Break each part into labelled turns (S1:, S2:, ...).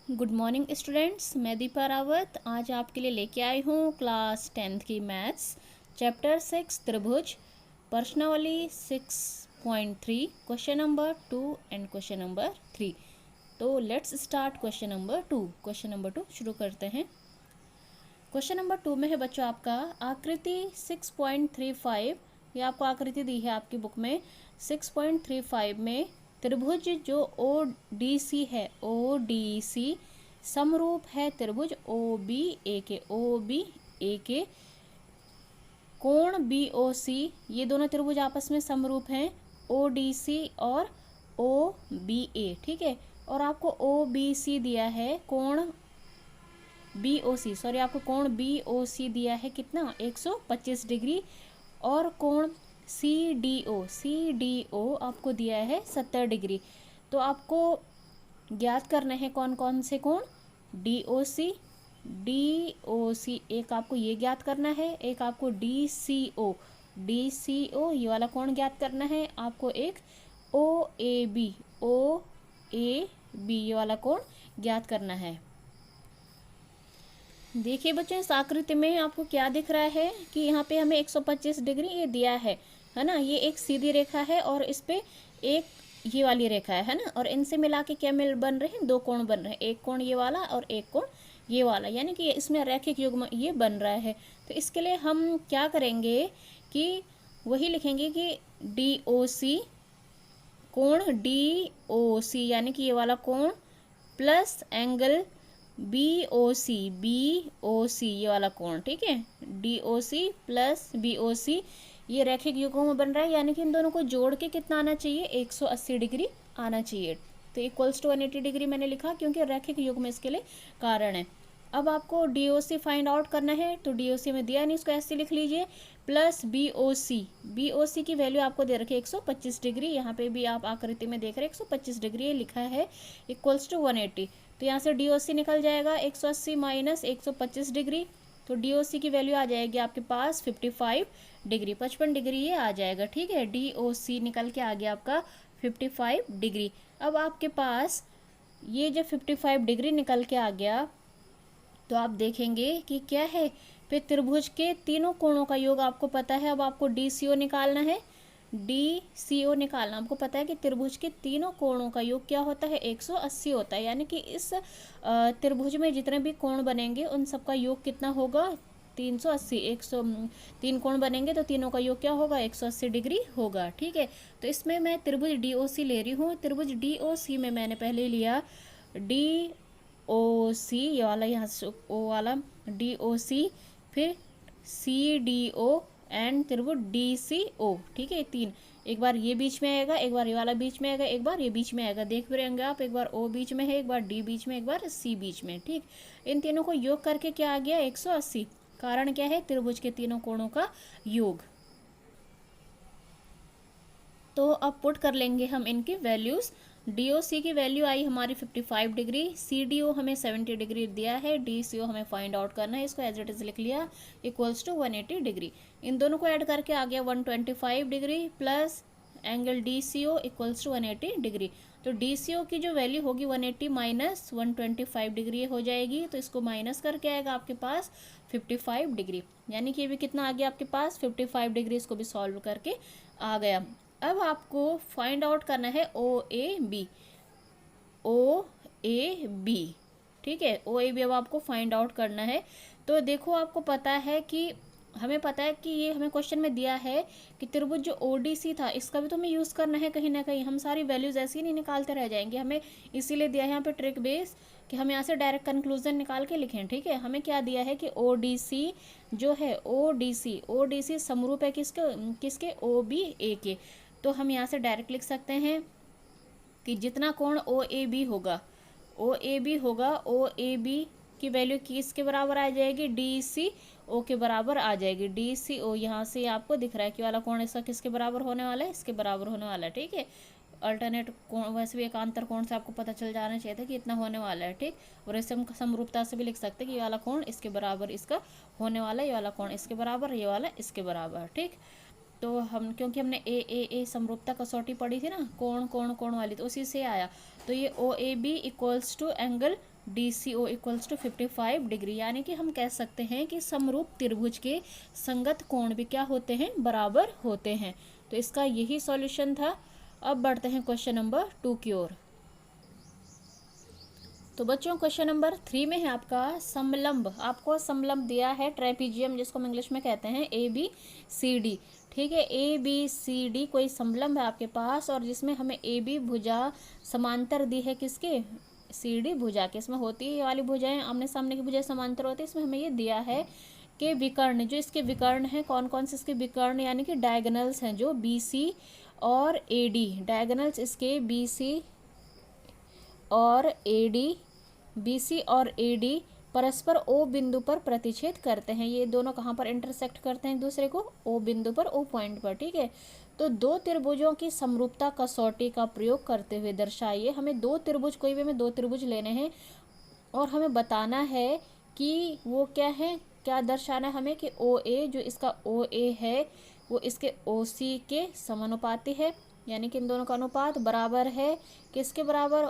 S1: Good morning students, मैं दीपा रावत आज आपके लिए लेके आई हूँ क्लास 10th की मैथ्स चैप्टर 6 त्रिभुज प्रश्नावली 6.3 question number 2 and question number 3। तो let's start question number 2। Question number 2 शुरू करते हैं। क्वेश्चन नंबर 2 में है बच्चों आपका आकृति 6.35। ये आपको आकृति दी है आपकी बुक में 6.35 में त्रिभुज जो ओ डी सी है, ओ डी सी समरूप है त्रिभुज ओ बी ए के कोण बी ओ सी, ये दोनों त्रिभुज आपस में समरूप हैं ओ डी सी और ओ बी ए। ठीक है, और आपको ओ बी सी दिया है कोण बी ओ सी, सॉरी आपको कोण बी ओ सी दिया है कितना 125 डिग्री, और कोण सी डी ओ आपको दिया है 70 डिग्री। तो आपको ज्ञात करना है कौन कौन से कोण, डी ओ सी, एक आपको ये ज्ञात करना है, एक आपको डी सी ओ ये वाला कोण ज्ञात करना है आपको, एक ओ ए बी ये वाला कोण ज्ञात करना है। देखिए बच्चों, इस आकृति में आपको क्या दिख रहा है कि यहाँ पे हमें 125 डिग्री ये दिया है ना, ये एक सीधी रेखा है और इस पे एक ये वाली रेखा है ना, और इनसे मिला के क्या बन रहे हैं, दो कोण बन रहे हैं, एक कोण ये वाला और एक कोण ये वाला, यानी कि इसमें रैखिक युग्म ये बन रहा है। तो इसके लिए हम क्या करेंगे कि वही लिखेंगे कि डी ओ सी, कोण डी ओ सी यानी कि ये वाला कोण plus angle B O C ये वाला कोण। ठीक है, D O C plus B O C ये रैखिक युग्म में बन रहा है, यानी कि इन दोनों को जोड़ के कितना आना चाहिए, 180 डिग्री आना चाहिए। तो इक्वल्स टू 180 डिग्री मैंने लिखा क्योंकि रैखिक युग्म इसके लिए कारण है। अब आपको डी ओ सी फाइंड आउट करना है, तो डी ओ सी में दिया नहीं, इसको ऐसे लिख लीजिए, प्लस बी ओ सी की वैल्यू आपको दे रखी है 125 डिग्री, यहाँ पे भी आप आकृति में देख रहे हैं 125 डिग्री लिखा है, इक्वल्स टू 180। तो यहाँ से डी ओ सी निकल जाएगा 180 माइनस 125 डिग्री, तो डी ओ सी की वैल्यू आ जाएगी आपके पास 55 डिग्री, 55 डिग्री ये आ जाएगा। ठीक है, डी ओ सी निकल के आ गया आपका 55 डिग्री। अब आपके पास ये जब 55 डिग्री निकल के आ गया तो आप देखेंगे कि क्या है, फिर त्रिभुज के तीनों कोणों का योग आपको पता है। अब आपको डी सी ओ निकालना है, डी सी ओ निकालना, आपको पता है कि त्रिभुज के तीनों कोणों का योग क्या होता है, 180 होता है, यानी कि इस त्रिभुज में जितने भी कोण बनेंगे उन सबका योग कितना होगा, 380, 103 कोण बनेंगे तो तीनों का योग क्या होगा, 180 डिग्री होगा। ठीक है, तो इसमें मैं त्रिभुज डी ओ सी ले रही हूँ। त्रिभुज डी ओ सी में मैंने पहले लिया डी ओ सी, ये वाला यहाँ से ओ वाला डी ओ सी, फिर सी डी ओ एंड त्रिभुज डी सी ओ। ठीक है, तीन, एक बार ये बीच में आएगा, एक बार ये वाला बीच में आएगा, एक बार ये बीच में आएगा, देख रहेंगे आप, एक बार ओ बीच में है, एक बार डी बीच में, एक बार सी बीच में। ठीक, इन तीनों को योग करके क्या आ गया 180, कारण क्या है, त्रिभुज के तीनों कोणों का योग। तो अब पुट कर लेंगे हम इनकी वैल्यूज। डी ओ सी की वैल्यू आई हमारी 55 डिग्री, सी डी ओ हमें 70 डिग्री दिया है, डी सी ओ हमें फाइंड आउट करना है, इसको एज इट इज लिख लिया, इक्वल्स टू 180 डिग्री। इन दोनों को ऐड करके आ गया 125 degree plus angle D C O equals to 180 degree. तो डी सी ओ की जो वैल्यू होगी 180 माइनस 125 डिग्री हो जाएगी, तो इसको माइनस करके आएगा आपके पास 55 डिग्री, यानी कि ये भी कितना आ गया आपके पास 55 डिग्री, इसको भी सॉल्व करके आ गया। अब आपको फाइंड आउट करना है ओ ए बी। ठीक है, ओ ए बी अब आपको फाइंड आउट करना है। तो देखो आपको पता है कि हमें पता है कि ये हमें क्वेश्चन में दिया है कि त्रिभुज जो ओ डी सी था इसका भी तो हमें यूज़ करना है कहीं ना कहीं, हम सारी वैल्यूज़ ऐसे ही नहीं निकालते रह जाएंगे, हमें इसीलिए दिया है यहाँ पे ट्रिक बेस कि हम यहाँ से डायरेक्ट कंक्लूजन निकाल के लिखें। ठीक है, हमें क्या दिया है कि ओ डी सी जो है, ओ डी सी समरूप है किसके ओ बी ए के। तो हम यहाँ से डायरेक्ट लिख सकते हैं कि जितना कोण ओ ए बी होगा, ओ ए बी की वैल्यू किसके बराबर आ जाएगी, डी सी ओ के बराबर आ जाएगी। डी सी ओ यहाँ से आपको दिख रहा है कि वाला कोण इसका किसके बराबर होने वाला है, इसके बराबर होने वाला है। ठीक है, अल्टरनेट कोण, वैसे भी एकांतर कोण से आपको पता चल जाना चाहिए था कि इतना होने वाला है। ठीक, और इसे हम समरूपता से भी लिख सकते हैं कि ये वाला कोण इसके बराबर इसका होने वाला है, ये वाला कोण इसके बराबर, ये वाला इसके बराबर। ठीक, तो हम क्योंकि हमने ए समरूपता कसौटी पढ़ी थी ना, कोण वाली, तो उसी से आया। तो ये O A B equals to angle DCO equals to 55 degree, यानी कि हम कह सकते हैं कि समरूप त्रिभुज के संगत कोण भी क्या होते हैं, बराबर होते हैं। तो इसका यही सॉल्यूशन था। अब बढ़ते हैं क्वेश्चन नंबर 2 की ओर। तो बच्चों क्वेश्चन नंबर 3 में है आपका समलंब। आपको समलंब दिया है ट्रेपीजियम, जिसको हम इंग्लिश में कहते हैं ABCD। ठीक है, ABCD कोई समलंब है आपके पास, और जिसमें हमें AB भुजा समांतर दी है किसके, CD भुजा के। इसमें होती है ये वाली भुजाएं, आमने सामने की भुजाएं समांतर होती है। इसमें हमें ये दिया है कि विकर्ण, जो इसके विकर्ण हैं, कौन कौन से इसके विकर्ण यानी कि डायगोनल्स हैं, जो BC और AD, डायगोनल्स इसके BC और AD, BC और AD परस्पर O बिंदु पर प्रतिच्छेद करते हैं। ये दोनों कहाँ पर इंटरसेक्ट करते हैं एक दूसरे को, O बिंदु पर, O पॉइंट पर। ठीक है, तो दो त्रिभुजों की समरूपता कसौटी का प्रयोग करते हुए दर्शाइए। हमें दो त्रिभुज, कोई भी हमें दो त्रिभुज लेने हैं और हमें बताना है कि वो क्या है, क्या दर्शाना है हमें कि OA, जो इसका OA है वो इसके OC के समानुपाती है, यानी कि इन दोनों का अनुपात बराबर है किसके बराबर,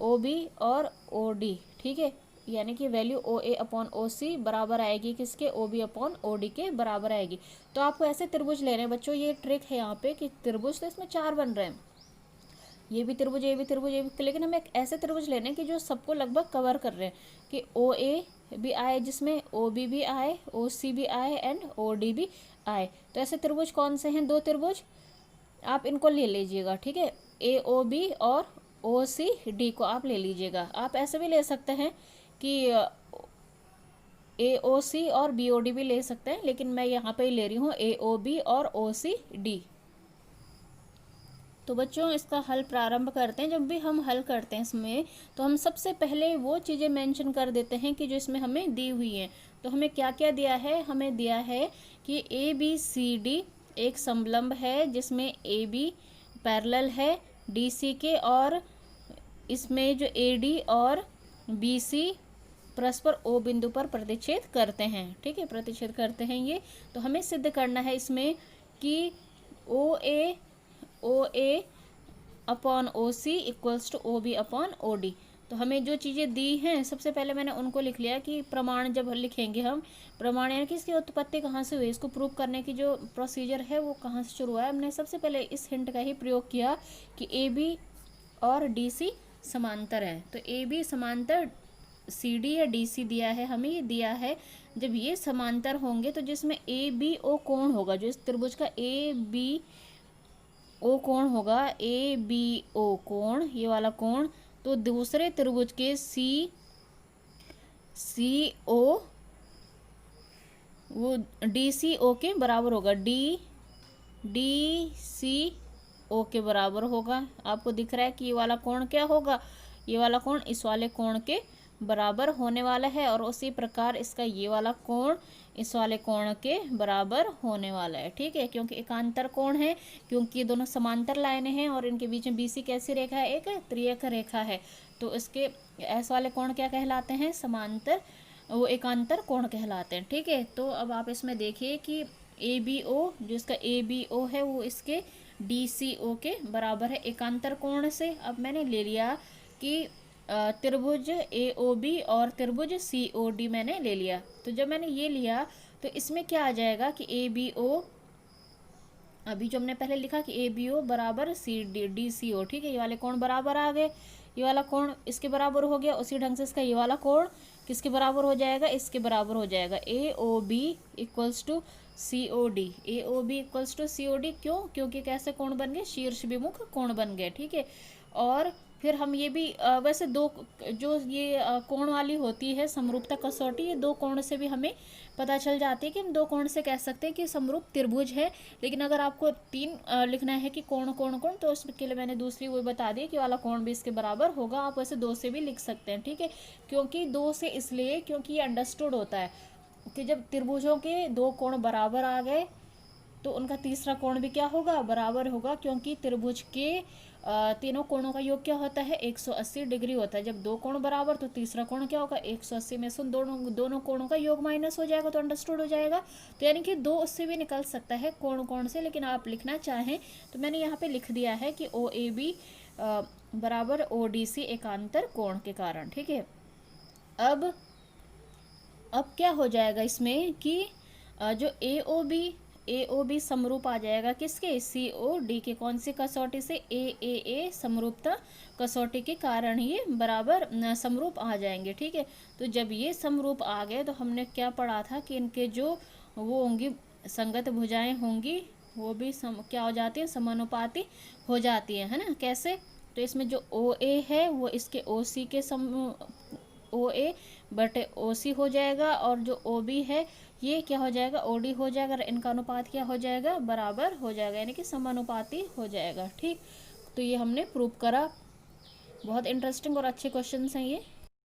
S1: OB और OD। ठीक है, यानी कि वैल्यू OA अपॉन OC बराबर आएगी किसके, OB अपॉन OD के बराबर आएगी। तो आपको ऐसे त्रिभुज लेने हैं बच्चों, ये ट्रिक है यहाँ पे कि त्रिभुज तो इसमें 4 बन रहे हैं, ये भी त्रिभुज, ये भी त्रिभुज, ये भी, लेकिन हमें एक ऐसे त्रिभुज लेने हैं कि जो सबको लगभग कवर कर रहे हैं, कि OA भी आए, जिसमें OB भी आए, OC भी आए एंड OD भी आए। तो ऐसे त्रिभुज कौन से हैं, दो त्रिभुज, आप इनको ले लीजिएगा। ठीक है, AOB और OCD को आप ले लीजिएगा। आप ऐसे भी ले सकते हैं कि AOC और BOD भी ले सकते हैं, लेकिन मैं यहाँ पे ले रही हूँ AOB और OCD। तो बच्चों इसका हल प्रारंभ करते हैं। जब भी हम हल करते हैं इसमें, तो हम सबसे पहले वो चीज़ें मेंशन कर देते हैं कि जो इसमें हमें दी हुई हैं। तो हमें क्या क्या दिया है, हमें दिया है कि ABCD एक समलंब है, जिसमें AB पैरेलल है DC के, और इसमें जो AD और BC परस्पर O बिंदु पर प्रतिच्छेद करते हैं। ठीक है, प्रतिच्छेद करते हैं ये। तो हमें सिद्ध करना है इसमें कि OA upon OC equals to OB upon OD। तो हमें जो चीज़ें दी हैं, सबसे पहले मैंने उनको लिख लिया कि प्रमाण जब लिखेंगे हम, प्रमाण यानी कि इसकी उत्पत्ति कहाँ से हुई, इसको प्रूव करने की जो प्रोसीजर है वो कहाँ से शुरू हुआ है। हमने सबसे पहले इस हिंट का ही प्रयोग किया कि AB और DC समांतर है। तो AB समांतर CD या DC दिया है, हमें ये दिया है जब ये समांतर होंगे तो जिसमें ABO कोण होगा, जो इस त्रिभुज का ABO कोण होगा, ABO कोण, ये वाला कोण, तो दूसरे त्रिभुज के CO वो DCO के बराबर होगा, DCO के बराबर होगा। आपको दिख रहा है कि ये वाला कोण क्या होगा, ये वाला कोण इस वाले कोण के बराबर होने वाला है, और उसी प्रकार इसका ये वाला कोण इस वाले कोण के बराबर होने वाला है। ठीक है, क्योंकि एकांतर कोण है, क्योंकि ये दोनों समांतर लाइनें हैं और इनके बीच में BC कैसी रेखा है, एक त्रियक रेखा है। तो इसके ऐसे वाले कोण क्या कहलाते हैं, समांतर, वो एकांतर कोण कहलाते हैं। ठीक है, तो अब आप इसमें देखिए कि ABO, जो इसका ABO है वो इसके DCO के बराबर है एकांतर कोण से। अब मैंने ले लिया कि त्रिभुज AOB और त्रिभुज COD मैंने ले लिया। तो जब मैंने ये लिया तो इसमें क्या आ जाएगा कि ABO, अभी जो हमने पहले लिखा कि ABO बराबर DCO। ठीक है, ये वाले कोण बराबर आ गए, ये वाला कोण इसके बराबर हो गया। उसी ढंग से इसका ये वाला कोण किसके बराबर हो जाएगा, इसके बराबर हो जाएगा, AOB equals to COD। AOB equals to COD क्यों, क्योंकि कैसे कोण बन गए, शीर्ष विमुख कोण बन गए। ठीक है, और फिर हम ये भी वैसे दो जो ये कोण वाली होती है समरूपता कसौटी, ये दो कोण से भी हमें पता चल जाती है कि हम दो कोण से कह सकते हैं कि समरूप त्रिभुज है। लेकिन अगर आपको 3 लिखना है कि कोण कोण कोण, तो उसके लिए मैंने दूसरी वो बता दी कि वाला कोण भी इसके बराबर होगा। आप वैसे 2 से भी लिख सकते हैं। ठीक है, क्योंकि 2 से इसलिए क्योंकि ये अंडरस्टूड होता है कि जब त्रिभुजों के 2 कोण बराबर आ गए तो उनका तीसरा कोण भी क्या होगा, बराबर होगा, क्योंकि त्रिभुज के तीनों कोणों का योग क्या होता है, 180 डिग्री होता है। जब 2 कोण बराबर तो तीसरा कोण क्या होगा, 180 में से दोनों कोणों का योग माइनस हो जाएगा, तो अंडरस्टूड हो जाएगा। तो यानी कि 2 उससे भी निकल सकता है कोण कोण से, लेकिन आप लिखना चाहें तो मैंने यहाँ पे लिख दिया है कि OAB बराबर ODC एकांतर कोण के कारण। ठीक है, अब क्या हो जाएगा इसमें कि जो AOB समरूप आ जाएगा किसके, COD के। कौन सी कसौटी से, AAA समरूपता कसौटी के कारण ये बराबर समरूप आ जाएंगे। ठीक है, तो जब ये समरूप आ गए तो हमने क्या पढ़ा था कि इनके जो वो होंगी संगत भुजाएं होंगी वो भी क्या हो जाती है, समानुपाती हो जाती है ना। कैसे, तो इसमें जो OA है वो इसके OC के OA बटे OC हो जाएगा, और जो OB है ये क्या हो जाएगा, OD हो जाएगा, और इनका अनुपात क्या हो जाएगा, बराबर हो जाएगा, यानी कि समानुपाती हो जाएगा। ठीक, तो ये हमने प्रूव करा। बहुत इंटरेस्टिंग और अच्छे क्वेश्चन हैं ये।